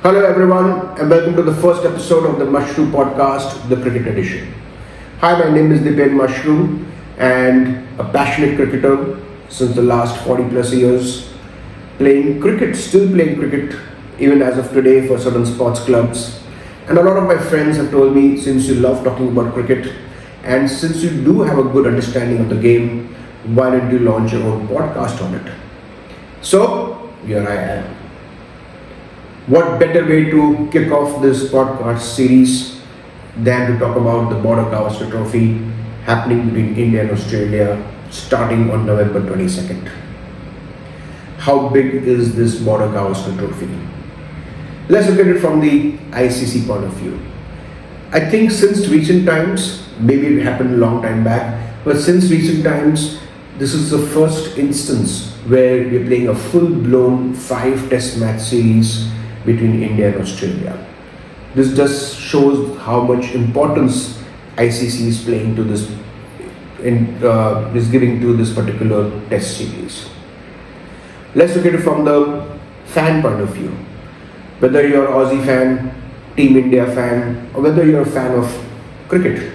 Hello everyone and welcome to the first episode of the Mushroom podcast, the cricket edition. Hi, my name is Dipen Mushroom and a passionate cricketer since the last 40 plus years. Still playing cricket even as of today for certain sports clubs. And a lot of my friends have told me, since you love talking about cricket and since you do have a good understanding of the game, why don't you launch your own podcast on it? So, here I am. What better way to kick off this podcast series than to talk about the Border Gavaskar Trophy happening between India and Australia starting on November 22nd. How big is this Border Gavaskar Trophy? Let's look at it from the ICC point of view. I think since recent times, maybe it happened a long time back, but since recent times, this is the first instance where we're playing a full-blown 5 test match series between India and Australia. This just shows how much importance ICC is playing to this, is giving to this particular test series. Let's look at it from the fan point of view. Whether you're an Aussie fan, Team India fan, or whether you're a fan of cricket.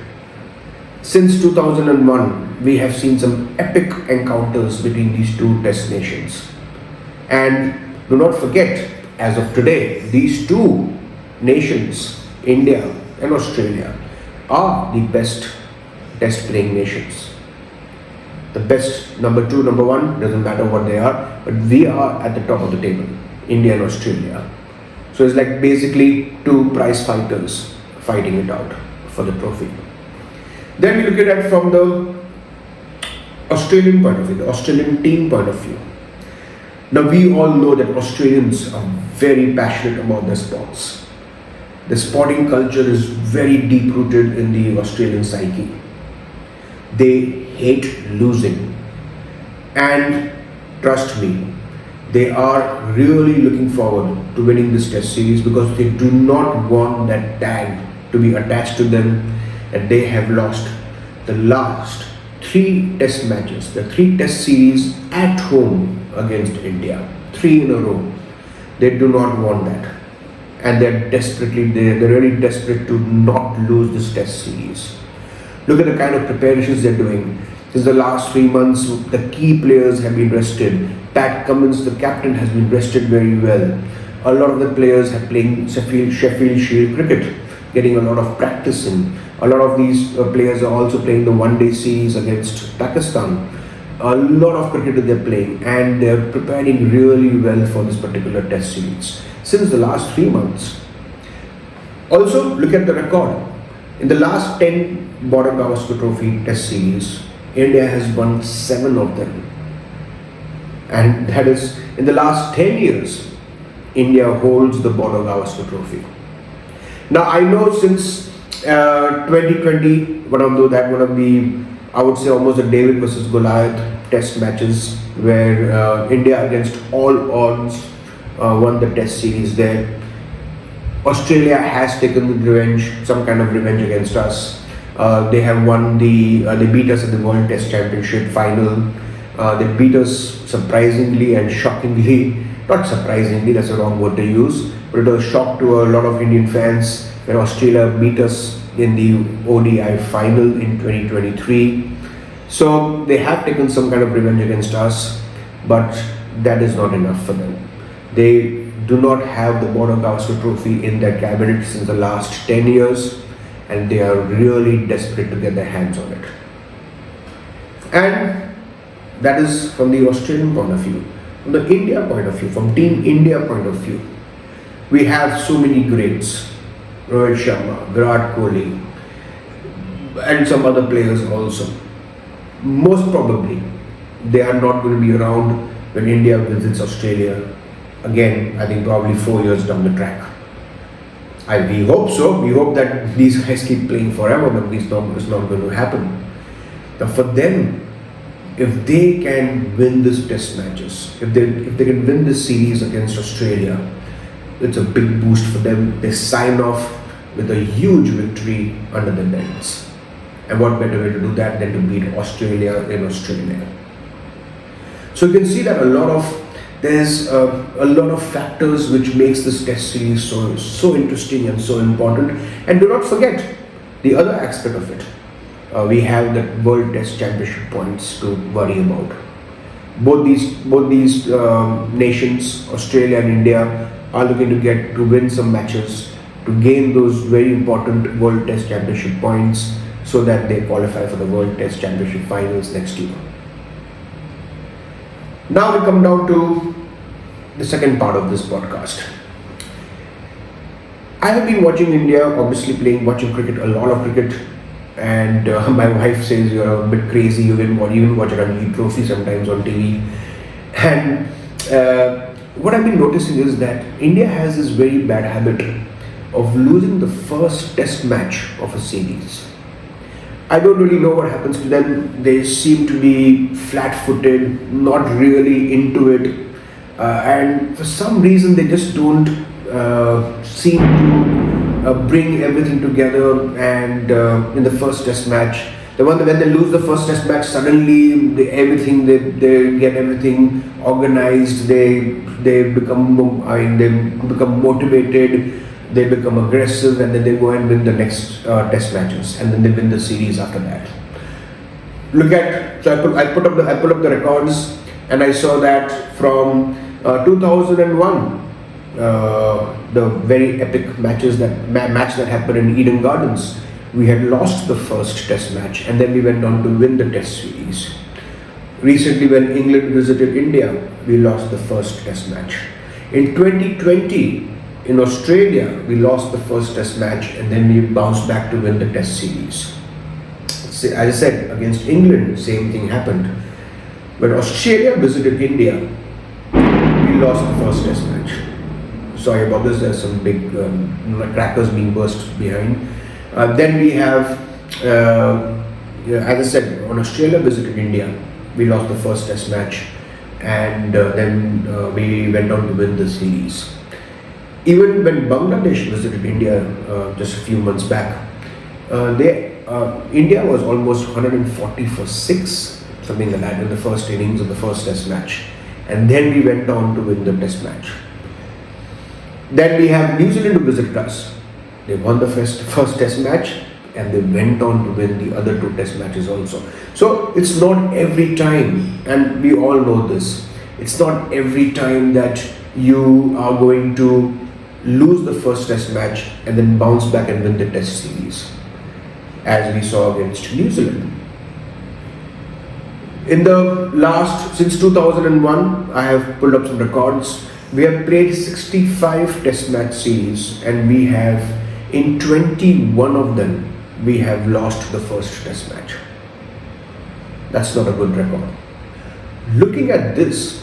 Since 2001, we have seen some epic encounters between these two test nations. And do not forget, as of today, these two nations, India and Australia, are the best test playing nations. The best, number 2, number 1, doesn't matter what they are, but we are at the top of the table, India and Australia. So it's like basically two prize fighters fighting it out for the trophy. Then we look at it from the Australian point of view, the Australian team point of view. Now we all know that Australians are very passionate about their sports. The sporting culture is very deep rooted in the Australian psyche. They hate losing. And trust me, they are really looking forward to winning this test series because they do not want that tag to be attached to them that they have lost the last 3 test matches, the 3 test series at home against India, 3 in a row. They do not want that, and they're really desperate to not lose this test series. Look at the kind of preparations they're doing. Since the last 3 months, the key players have been rested. Pat Cummins, the captain, has been rested very well. A lot of the players have playing Sheffield Shield cricket, getting a lot of practice in. A lot of these players are also playing the one-day series against Pakistan. A lot of cricket they're playing, and they're preparing really well for this particular test series since the last 3 months. Also, look at the record. In the last 10 Border Gavaskar Trophy test series, India has won 7 of them. And that is, in the last 10 years, India holds the Border Gavaskar Trophy. Now, I know since 2020, one of the, I would say almost a David versus Goliath test matches where India against all odds won the test series there. Australia has taken revenge, some kind of revenge against us. They have won they beat us at the World Test Championship final. They beat us surprisingly and shockingly. Not surprisingly, that's the wrong word to use, but it was a shock to a lot of Indian fans when Australia beat us in the ODI final in 2023. So they have taken some kind of revenge against us, but that is not enough for them. They do not have the Border Gavaskar Trophy in their cabinet since the last 10 years, and they are really desperate to get their hands on it. And that is from the Australian point of view. From the India point of view, from Team India point of view, we have so many greats. Rohit Sharma, Virat Kohli, and some other players also. Most probably, they are not going to be around when India visits Australia. Again, I think probably 4 years down the track. We hope so. We hope that these guys keep playing forever, but it's not going to happen. Now for them, if they can win this test matches, if they can win this series against Australia, it's a big boost for them. They sign off with a huge victory under their belts. And what better way to do that than to beat Australia in Australia? So you can see that a lot of there's a lot of factors which makes this test series so interesting and so important. And do not forget the other aspect of it. We have the World Test Championship points to worry about. Both these nations, Australia and India, are looking to win some matches to gain those very important World Test Championship points so that they qualify for the World Test Championship finals next year. Now we come down to the second part of this podcast. I have been watching India, obviously watching cricket, a lot of cricket, and my wife says you're a bit crazy. You even watch Ranji Trophy sometimes on TV. And what I've been noticing is that India has this very bad habit of losing the first test match of a series. I don't really know what happens to them. They seem to be flat-footed, not really into it, and for some reason they just don't seem to bring everything together. And in the first test match, when they lose the first test match, suddenly they get everything organized. They become motivated. They become aggressive, and then they go and win the next test matches, and then they win the series after that. I put up the records, and I saw that from 2001, the very epic match that happened in Eden Gardens, we had lost the first test match, and then we went on to win the test series. Recently, when England visited India, we lost the first test match. In 2020, in Australia, we lost the first test match, and then we bounced back to win the test series. As I said, against England, same thing happened. When Australia visited India, we lost the first test match. Sorry about this, there's some big crackers being burst behind. Then we have, as I said, when Australia visited India, we lost the first test match, and then we went on to win the series. Even when Bangladesh visited India just a few months back, India was almost 140 for 6, something like that, in the first innings of the first test match. And then we went on to win the test match. Then we have New Zealand who visited us. They won the first test match, and they went on to win the other 2 test matches also. So it's not every time, and we all know this, it's not every time that you are going to lose the first test match and then bounce back and win the test series, as we saw against New Zealand. Since 2001, I have pulled up some records. We have played 65 test match series, and we have, in 21 of them, we have lost the first test match. That's not a good record. Looking at this,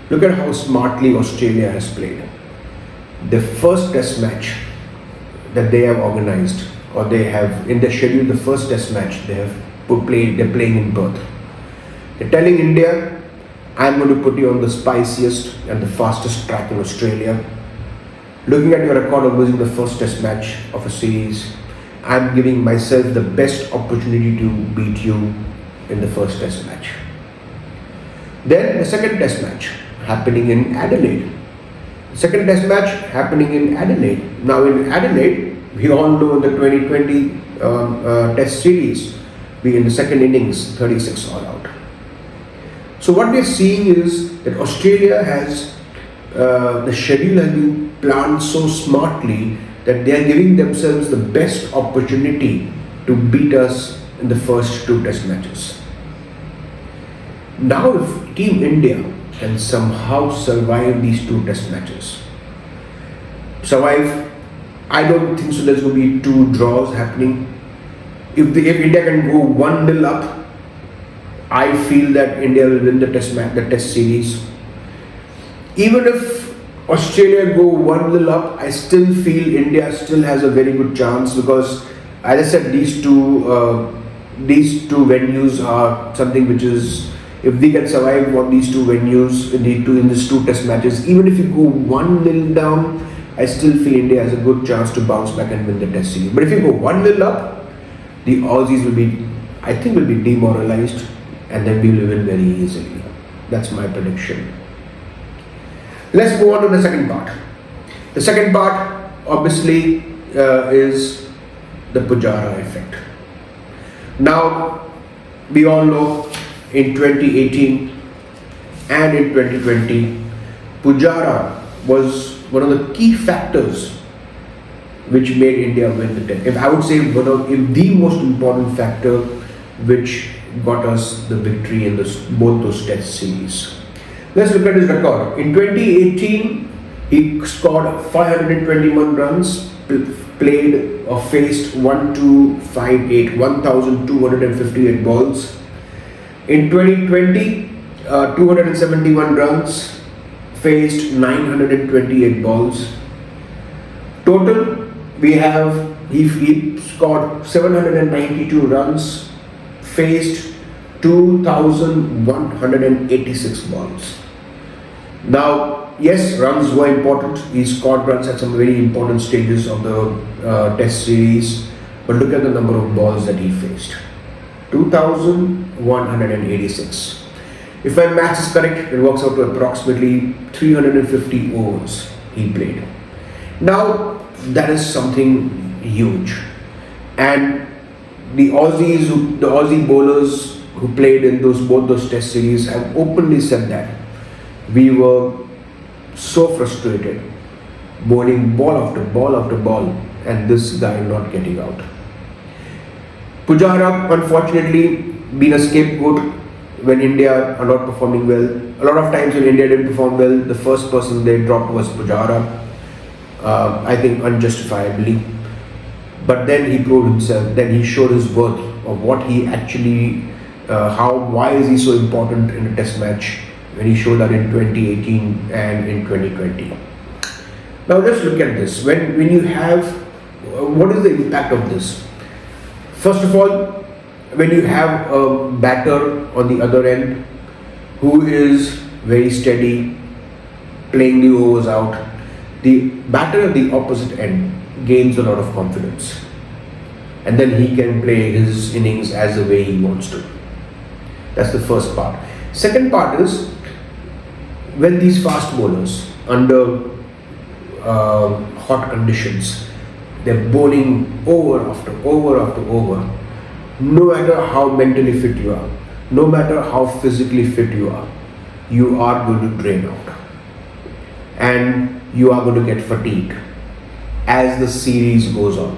look at how smartly Australia has played. The first test match that they have organized, or they have in their schedule, the first test match they're playing in Perth. They're telling India, I'm going to put you on the spiciest and the fastest track in Australia. Looking at your record of losing the first test match of a series, I'm giving myself the best opportunity to beat you in the first test match. Then the second test match happening in Adelaide. Second test match happening in Adelaide. Now in Adelaide, we all know in the 2020 test series, we in the second innings, 36 all out. So what we're seeing is that Australia has, the schedule has been planned so smartly that they are giving themselves the best opportunity to beat us in the first 2 test matches. Now if Team India can somehow survive these 2 test matches, I don't think so there's going to be 2 draws happening. If India can go 1-0 up, I feel that India will win the test series. Even if Australia go 1-0 up, I still feel India still has a very good chance, because, as I said, these two venues are something which is, if we can survive on these 2 venues in these 2 test matches, even if you go 1-0 down, I still feel India has a good chance to bounce back and win the test series. But if you go 1-0 up, the Aussies will be demoralized, and then we will win very easily. That's my prediction. Let's move on to the second part. The second part, obviously, is the Pujara effect. Now, we all know in 2018 and in 2020, Pujara was one of the key factors which made India win the test. If I would say if the most important factor which got us the victory in both those test series. Let's look at his record. In 2018, he scored 521 runs, played or faced 1,258 balls. In 2020, 271 runs, faced 928 balls. Total, he scored 792 runs, faced 2,186 balls. Now, yes, runs were important. He scored runs at some very important stages of the test series. But look at the number of balls that he faced. 2,186. If my maths is correct, it works out to approximately 350 overs he played. Now, that is something huge. And the Aussie bowlers who played in both those test series have openly said that we were so frustrated, bowling ball after ball after ball, and this guy not getting out. Pujara, unfortunately, been a scapegoat when India are not performing well. A lot of times when India didn't perform well, the first person they dropped was Pujara. I think unjustifiably. But then he proved himself, then he showed his worth of what he actually, why is he so important in a test match when he showed that in 2018 and in 2020. Now let's look at this. When you have, what is the impact of this? First of all, when you have a batter on the other end who is very steady, playing the overs out, the batter at the opposite end gains a lot of confidence, and then he can play his innings as the way he wants to. That's the first part. Second part is when these fast bowlers under hot conditions, they're bowling over after over after over. No matter how mentally fit you are, no matter how physically fit you are going to drain out, and you are going to get fatigued as the series goes on.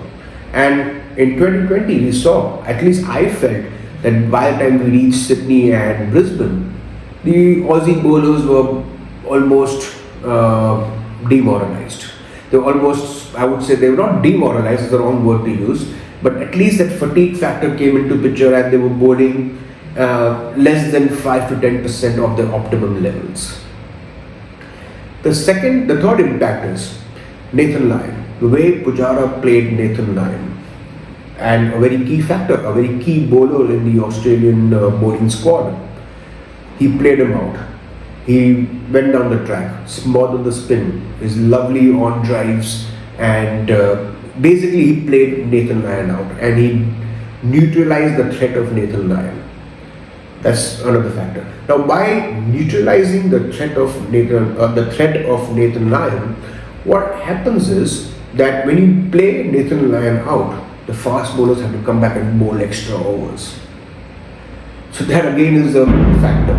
And in 2020, we saw, at least I felt, that by the time we reached Sydney and Brisbane, the Aussie bowlers were almost demoralized. They were almost, I would say, they were not demoralized, is the wrong word to use, but at least that fatigue factor came into picture, and they were bowling less than 5 to 10% of their optimum levels. The third impact is Nathan Lyon. The way Pujara played Nathan Lyon, and a very key factor, a very key bowler in the Australian bowling squad. He played him out. He went down the track, smothered the spin, his lovely on drives, and basically he played Nathan Lyon out, and he neutralized the threat of Nathan Lyon. That's another factor. Now, by neutralizing the threat of Nathan Lyon, what happens is that when you play Nathan Lyon out, the fast bowlers have to come back and bowl extra overs. So that again is a factor.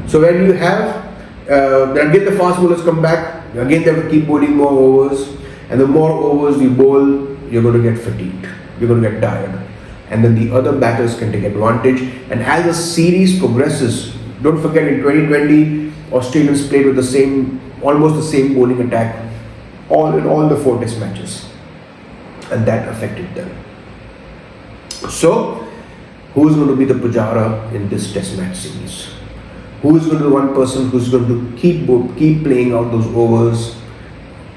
So when you have, again the fast bowlers come back, again they have to keep bowling more overs, and the more overs you bowl, you're going to get fatigued, you're going to get tired, and then the other batters can take advantage. And as the series progresses, don't forget in 2020, Australians played with almost the same bowling attack in all the 4 test matches, and that affected them. So, who is going to be the Pujara in this test match series? Who is going to be the one person who's going to keep playing out those overs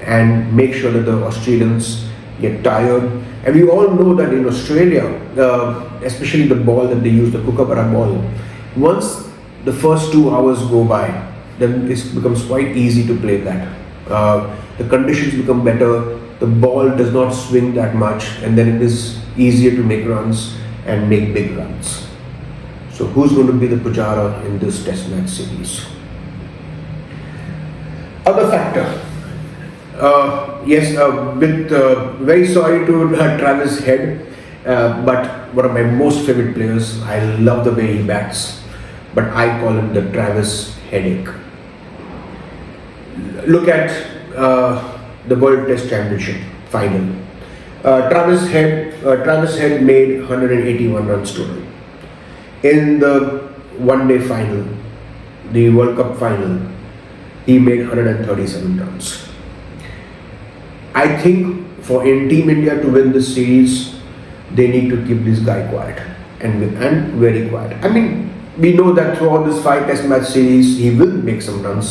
and make sure that the Australians get tired? And we all know that in Australia, especially the ball that they use, the kookaburra ball, once the first 2 hours go by, then it becomes quite easy to play that. The conditions become better, the ball does not swing that much, and then it is easier to make runs and make big runs. So who's going to be the Pujara in this test match series? Other factor. Yes, very sorry to Travis Head, but one of my most favorite players. I love the way he bats, but I call him the Travis Headache. Look at the World Test Championship final. Travis Head made 181 runs total. In the one-day final, the World Cup final, he made 137 runs. I think for Team India to win this series, they need to keep this guy quiet and very quiet. I mean, we know that throughout this 5 Test match series, he will make some runs.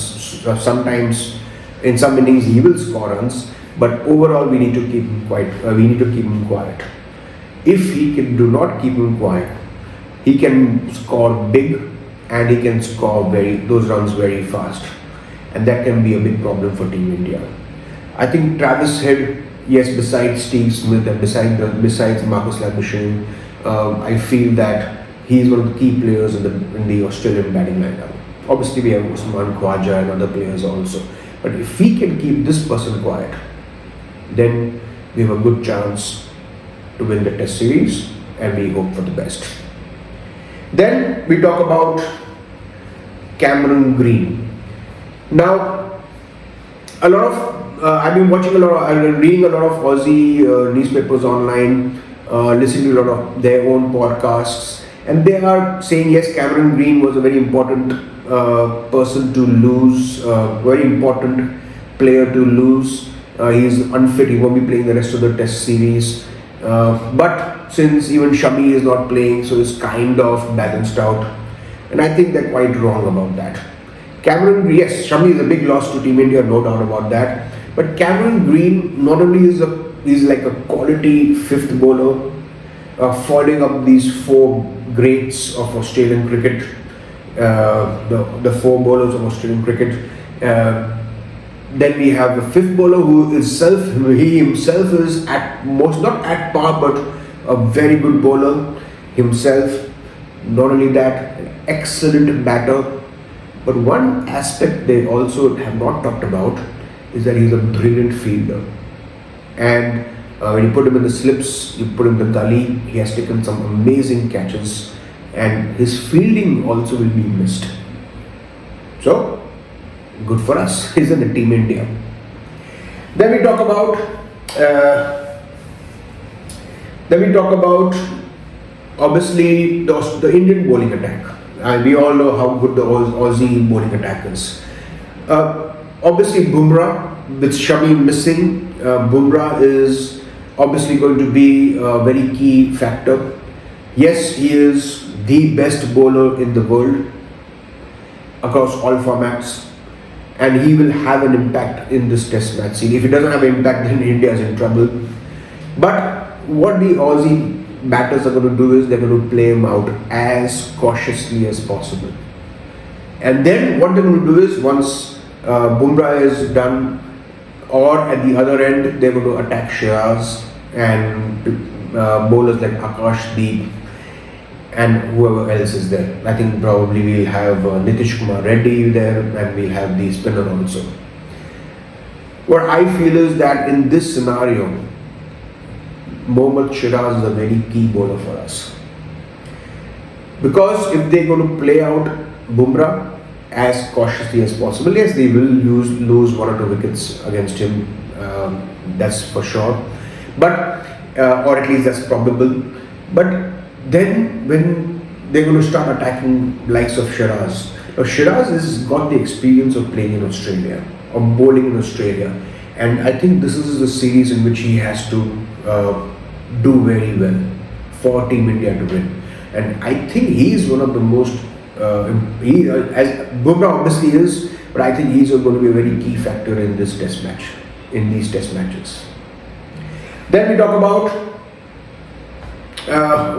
Sometimes, in some innings, he will score runs. But overall, we need to keep him quiet. If he do not keep him quiet, he can score big and he can score those runs very fast, and that can be a big problem for Team India. I think Travis Head, yes, besides Steve Smith and besides Marcus Labuschagne, I feel that he is one of the key players in the Australian batting lineup. Obviously, we have Usman Khawaja and other players also. But if we can keep this person quiet, then we have a good chance to win the Test series, and we hope for the best. Then we talk about Cameron Green. Now, I've been reading a lot of Aussie newspapers online, listening to a lot of their own podcasts, and they are saying yes, Cameron Green was a very important person to lose, very important player to lose. He's unfit, he won't be playing the rest of the Test series. But since even Shami is not playing, so it's kind of balanced out. And I think they're quite wrong about that. Yes, Shami is a big loss to Team India, no doubt about that. But Cameron Green not only is like a quality fifth bowler, following up these four greats of Australian cricket, the four bowlers of Australian cricket. Then we have the fifth bowler who he himself is at most, not at par, but a very good bowler himself. Not only that, an excellent batter. But one aspect they also have not talked about is that he's a brilliant fielder. And when you put him in the slips, you put him in the gully, he has taken some amazing catches, and his fielding also will be missed. So, good for us. He's in the Team India. Then we talk about obviously the Indian bowling attack. And we all know how good the Aussie bowling attack is. Obviously, Bumrah, with Shami missing, Bumrah is obviously going to be a very key factor. Yes, he is the best bowler in the world across all formats, and he will have an impact in this Test match series. If he doesn't have an impact, then India is in trouble. But what the Aussie batters are going to do is they're going to play him out as cautiously as possible. And then what they're going to do is, once Bumrah is done, or at the other end, they're going to attack Shiraz and bowlers like Akashdeep and whoever else is there. I think probably we'll have Nitish Kumar Reddy there, and we'll have the spinner also. What I feel is that in this scenario, Mohammad Shiraz is a very key bowler for us. Because if they're going to play out Bumrah as cautiously as possible, yes, they will lose one or two wickets against him, that's for sure. But, or at least that's probable. But then when they're going to start attacking likes of Shiraz. Now Shiraz has got the experience of playing in Australia, of bowling in Australia. And I think this is a series in which he has to do very well for Team India to win. And I think he is one of the most, as Bumrah obviously is, but I think he's going to be a very key factor in this Test match, in these Test matches. Then we talk about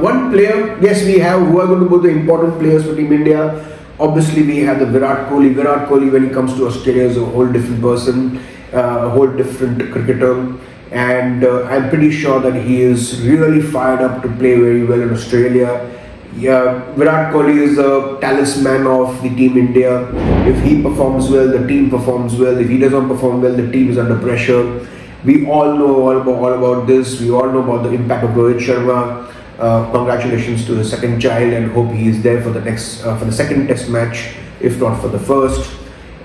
one player, yes, we have who are going to be the important players for Team India. Obviously, we have the Virat Kohli. Virat Kohli, when he comes to Australia, is a whole different person, a whole different cricketer. And I'm pretty sure that he is really fired up to play very well in Australia. Yeah, Virat Kohli is the talisman of the Team India. If he performs well, the team performs well. If he doesn't perform well, the team is under pressure. We all know all about this. We all know about the impact of Rohit Sharma. Congratulations to his second child, and hope he is there for the second Test match, if not for the first.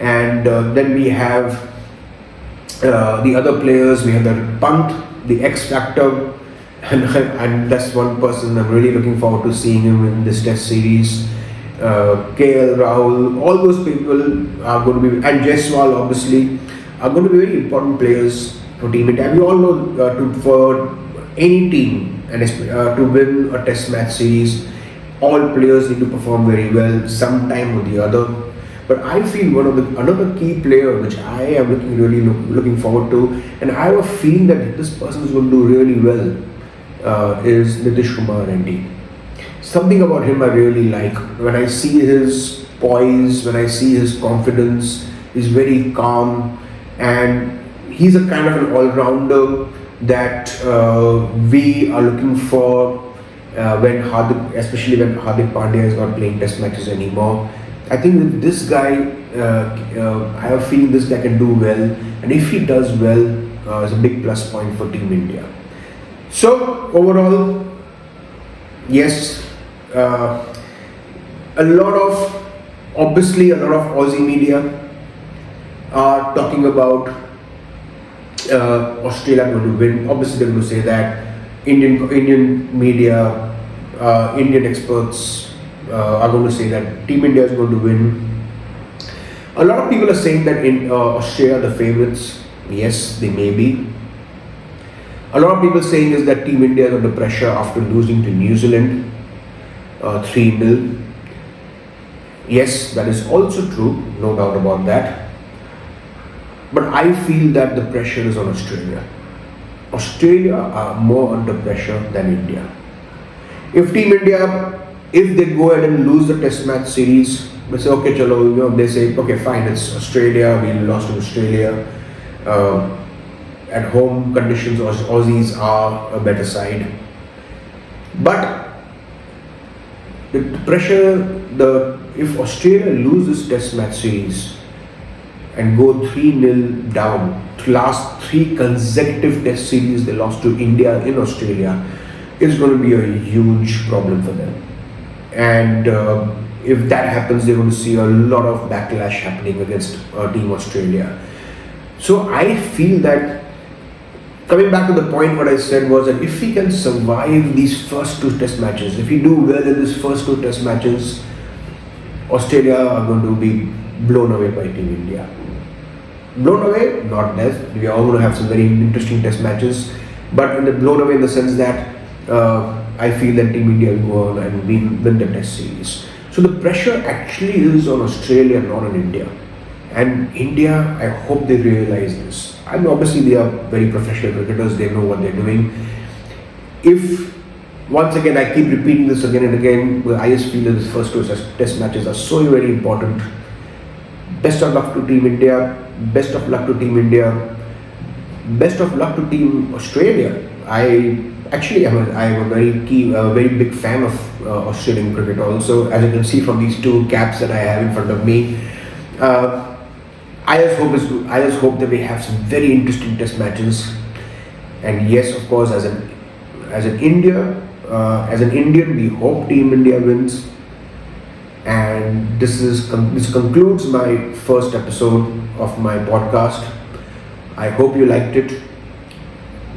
And then we have the other players. We have the Pant, the X Factor, and that's one person I'm really looking forward to seeing him in this Test series. KL Rahul, all those people are going to be, and Jaiswal obviously, are going to be very important players for Team India. We all know for any team and to win a Test match series, all players need to perform very well sometime or the other. But I feel another key player which I am looking forward to, and I have a feeling that this person is going to do really well, is Nitish Kumar Reddy. Something about him I really like. When I see his poise, when I see his confidence, he's very calm, and he's a kind of an all-rounder that we are looking for especially when Hardik Pandya is not playing Test matches anymore. I think with this guy, I have a feeling this guy can do well, and if he does well, it's a big plus point for Team India. So overall, yes, a lot of Aussie media are talking about Australia going to win. Obviously, they're going to say that Indian media, Indian experts are going to say that Team India is going to win. A lot of people are saying that in Australia are the favourites. Yes, they may be. A lot of people saying is that Team India is under pressure after losing to New Zealand 3-0. Yes, that is also true, no doubt about that. But I feel that the pressure is on Australia. Australia are more under pressure than India. If Team India, if they go ahead and lose the Test match series, they say, okay, chalo, they say, okay, fine, it's Australia, we lost to Australia. At home conditions, Aussies are a better side. But the pressure, if Australia loses Test match series and go 3-0 down, last 3 consecutive Test series they lost to India in Australia, is going to be a huge problem for them. And if that happens, they're going to see a lot of backlash happening against Team Australia. So I feel that, coming back to the point, what I said was that if we can survive these first 2 Test matches, if we do well in these first 2 Test matches, Australia are going to be blown away by Team India. Blown away, not death. We are all going to have some very interesting Test matches, but blown away in the sense that I feel that Team India will go on and win the Test series. So the pressure actually is on Australia, not on India. And India, I hope they realize this. I mean, obviously they are very professional cricketers, they know what they're doing. If, once again, I keep repeating this again and again, I just feel that these first 2 Test matches are so very important. Best of luck to Team India, best of luck to Team India, best of luck to Team Australia. I am a very big fan of Australian cricket also, as you can see from these 2 caps that I have in front of me. I just hope that we have some very interesting Test matches. And yes, of course, as an Indian, we hope Team India wins. And this concludes my first episode of my podcast. I hope you liked it.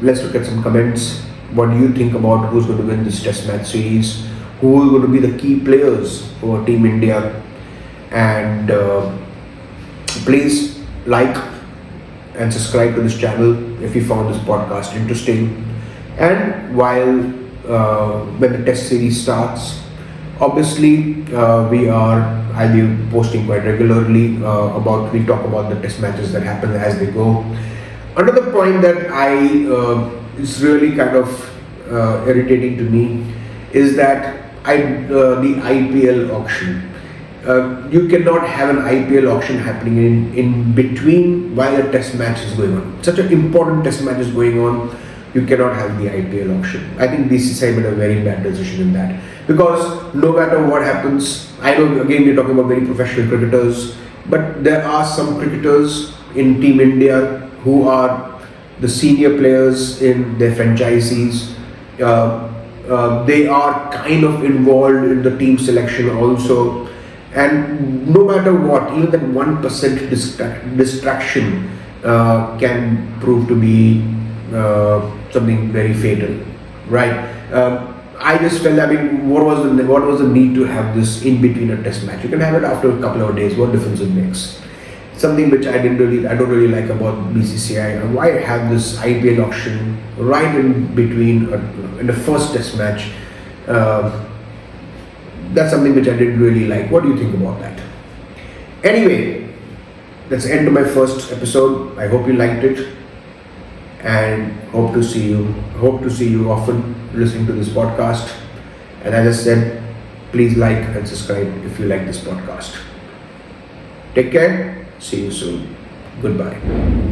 Let's look at some comments. What do you think about who's going to win this Test match series? Who are going to be the key players for Team India? And please like and subscribe to this channel if you found this podcast interesting. And while when the Test series starts, obviously I'll be posting quite regularly we talk about the Test matches that happen as they go. Another point that is really kind of irritating to me is that the IPL auction. You cannot have an IPL auction happening in between while a Test match is going on. Such an important Test match is going on, you cannot have the IPL auction. I think BCCI made a very bad decision in that, because no matter what happens, I know again we're talking about very professional cricketers, but there are some cricketers in Team India who are the senior players in their franchisees. They are kind of involved in the team selection also, and no matter what, even that 1% distraction can prove to be something very fatal, right? I just felt, what was the need to have this in between a test match? You can have it after a couple of days. What difference it makes? Something which I don't really like about BCCI. And why have this IPL auction right in between in the first test match? That's something which I didn't really like. What do you think about that? Anyway, that's the end of my first episode. I hope you liked it, and hope to see you often listening to this podcast. And as I said, please like and subscribe if you like this podcast. Take care. See you soon. Goodbye.